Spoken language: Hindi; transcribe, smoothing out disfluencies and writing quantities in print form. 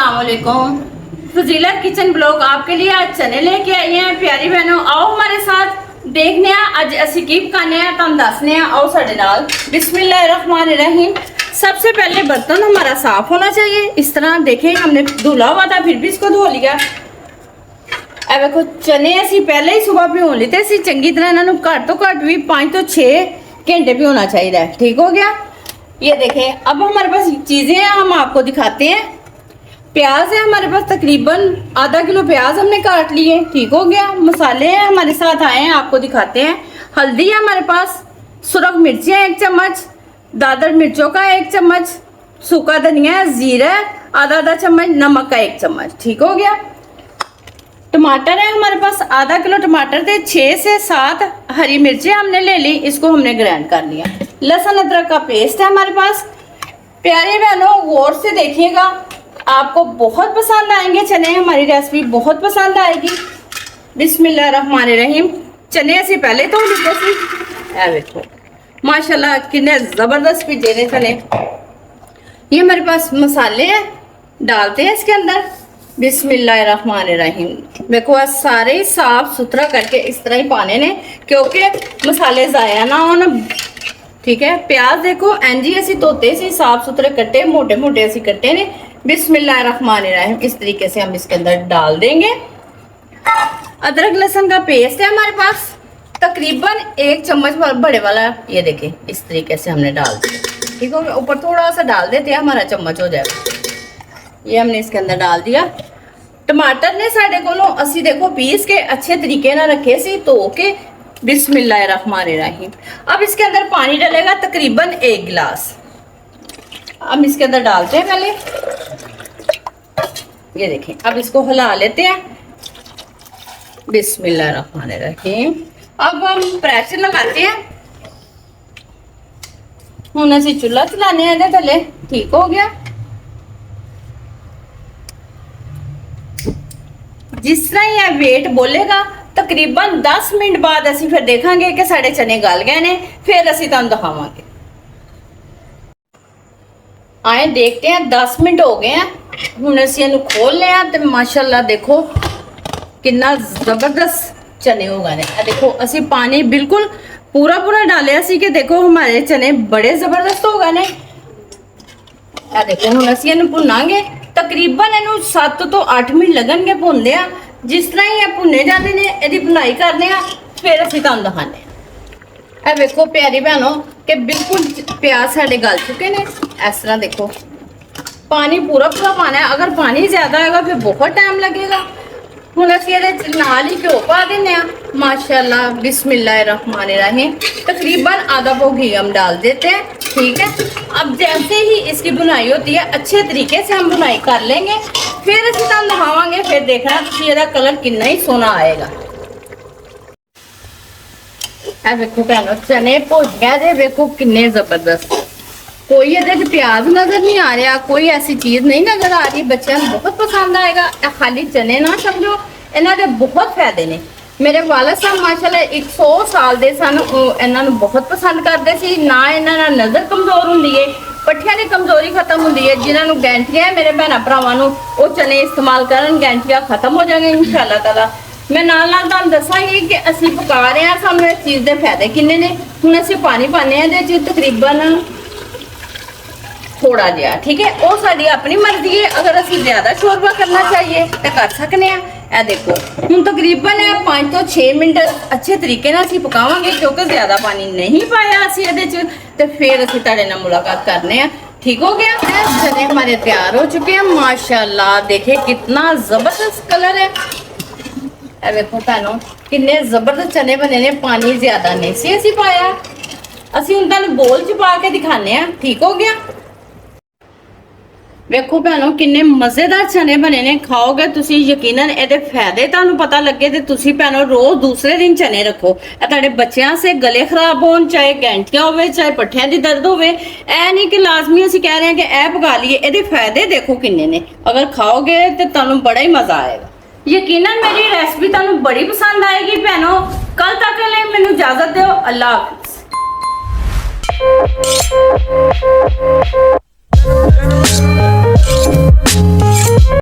अस्सलामुअलैकुम। फजीला किचन ब्लॉग आपके लिए आज चने लेके आई हैं। प्यारी बहनों, आओ हमारे साथ देखने आज असी की पकाने तुम दसने आओ साडे नाल। बिस्मिल्लाहिर्रहमानिर्रहीम। सबसे पहले बर्तन हमारा साफ होना चाहिए। इस तरह देखें, हमने धुला हुआ था फिर भी इसको धो लिया। ए देखो, चने असी पहले ही सुबह भिगो लीते सी चंगी तरह। इन्होंने घट तो घट भी 5 तो 6 घंटे भिगोना चाहिए। ठीक हो गया। ये देखें, अब हमारे पास चीजें हैं, हम आपको दिखाते हैं। प्याज है हमारे पास, तकरीबन आधा किलो प्याज हमने काट लिए। ठीक हो गया। मसाले हैं हमारे साथ आए हैं, आपको दिखाते हैं। हल्दी है हमारे पास, सुरख मिर्चियाँ 1 चम्मच, दादर मिर्चों का 1 चम्मच, सूखा धनिया, जीरा आधा चम्मच, नमक का 1 चम्मच। ठीक हो गया। टमाटर है हमारे पास, आधा किलो टमाटर थे, 6 से 7 हरी मिर्चें हमने ले ली, इसको हमने ग्राइंड कर लिया। लहसुन अदरक का पेस्ट है हमारे पास। प्यारे बहनों, गौर से देखिएगा, आपको बहुत पसंद आएंगे चने। हमारी रेसिपी बहुत पसंद आएगी। बिस्मिल्लाहिर्रहमानिर्रहीम। चने से पहले तो देखो माशाल्लाह कितने जबरदस्त पिजे ने चने। ये हमारे पास मसाले हैं, डालते हैं इसके अंदर। बिस्मिल्लाहिर्रहमानिर्रहीम। देखो सारे ही साफ सुथरा करके इस तरह ही पाने ने, क्योंकि मसाले जाया ना हो ना। ठीक है। प्याज देखो एनजी असी धोते सी साफ सुथरे कट्टे, मोटे मोटे असी कट्टे ने। बिस्मिल्लाहिर्रहमानिर्रहीम। इस तरीके से हम इसके अंदर डाल देंगे। अदरक लहसुन का पेस्ट है हमारे पास, तकरीबन 1 चम्मच बड़े वाला। ये देखें, इस तरीके से हमने डाल दिया। ठीक हो गया। ऊपर थोड़ा सा डाल देते हैं, हमारा चम्मच हो जाएगा। ये हमने इसके अंदर डाल दिया। टमाटर ने साढ़े को असी देखो पीस के अच्छे तरीके ना रखे सी, धो के। बिस्मिल्लाहिर्रहमानिर्रहीम। अब इसके अंदर पानी डलेगा तकरीबन 1 गिलास। अब इसके अंदर डालते हैं पहले। ये देखें, अब इसको हिला लेते हैं। बिस्मिल्लाहिर्रहमानिर्रहीम। अब हम प्रेशर लगाते हैं। हुण असी चूल्हा चलाने हैं पहले। ठीक हो गया। जिस तरह यह वेट बोलेगा तकरीबन 10 मिनट बाद असी फिर देखेंगे कि साढ़े चने गल गए ने, फिर असी तुहानू दिखावांगे। आए देखते हैं, 10 मिनट हो गए हैं। हुण असी इहनू खोल लिया ते माशाल्लाह देखो कितना जबरदस्त चने हो गए। देखो असी पानी बिल्कुल पूरा पूरा डालिया सी कि देखो हमारे चने बड़े जबरदस्त हो गए ने। देखो हुण असी इहनू भुनांगे, तकरीबन इहनू 7 तो 8 मिनट लगणगे भुनदे आ। जिस तरह ही भुने जाते ने, इहदी भुनाई करने आ, फिर असी तुहानू दिखाने। ए देखो प्यारी बहनों कि बिल्कुल प्याज साडे गल चुके ने। इस तरह देखो पानी पूरा पूरा पाना है। अगर पानी ज्यादा होगा फिर बहुत टाइम लगेगा। हुण असी इहदे नाल ही घ्यो पा देने आ। माशाल्लाह बिस्मिल्लाहिर्रहमानिर्रहीम। तकरीबन आधा पौ घी हम डाल देते हैं। ठीक है। अब जैसे ही इसकी बुनाई होती है अच्छे तरीके से हम बुनाई कर लेंगे, फिर असी तुहानू दिखावांगे। फिर देखना इसका कलर कितना ही सोना आएगा। देखो भैनों, चने भुज गए। देखो कितने जबरदस्त। कोई ये प्याज नजर नहीं आ रहा, कोई ऐसी चीज नहीं नजर आ रही। बच्चों को बहुत पसंद आएगा। खाली चने ना समझो, इन्होंने बहुत फायदे ने। मेरे वालद साहब माशाल्लाह 100 साल दे सन, इन्होंने बहुत पसंद करते सी ना। इन्होंने नजर कमजोर होंदी है, पट्ठियां की कमजोरी खत्म होंदी है। जिन्होंने गैंठियां मेरे भैन भरावां वो चने इस्तेमाल करन, गैंठियां खत्म हो जाएंगे इंशाअल्लाह ताला। मैं नाल नाल तुहानू दसांगी कि असी पका रहे हैं, सानू इस चीज़ के फायदे किन्ने ने। हुण असी पानी पाने हैं तकरीबन थोड़ा जिहा। ठीक है। वो साडी अपनी मर्जी है, अगर असी ज्यादा शोरबा करना चाहिए तो कर सकते हैं। ए देखो हुण तकरीबन 5 तो 6 मिनट अच्छे तरीके नाल असी पकावांगे, क्योंकि ज्यादा पानी नहीं पाया असी इहदे च, ते फिर असी तुहाडे नाल मुलाकात करने हैं। ठीक हो गया। चने हमारे तैयार हो चुके हैं। माशाल्लाह देखिए कितना जबरदस्त कलर है। ए देखो भैनों कितने जबरदस्त चने बने ने। पानी ज्यादा नहीं सी असी पाया। असी हुण तुहानू बोल च पा के दिखाने हैं। ठीक हो गया। वेखो भैनों किन्ने मजेदार चने बने ने। खाओगे तुसी यकीनन एदे फायदे तुहानू पता लगे ते तुसी भैनों रोज दूसरे दिन चने रखो। तुहाडे बच्चों से गले खराब होन, चाहे गैंठियां होवे, चाहे पट्ठियां दी दर्द होवे, ऐ नहीं कि लाजमी असी कह रहे हैं कि ऐ पका लीए। एदे फायदे देखो किन्ने ने। अगर खाओगे तो तुहानू बड़ा ही मजा आएगा। यकीनन मेरी रेसिपी तुहानू बड़ी पसंद आएगी भैनों। कल तक के लिए मैनू इजाजत दो। अल्लाह हाफिज।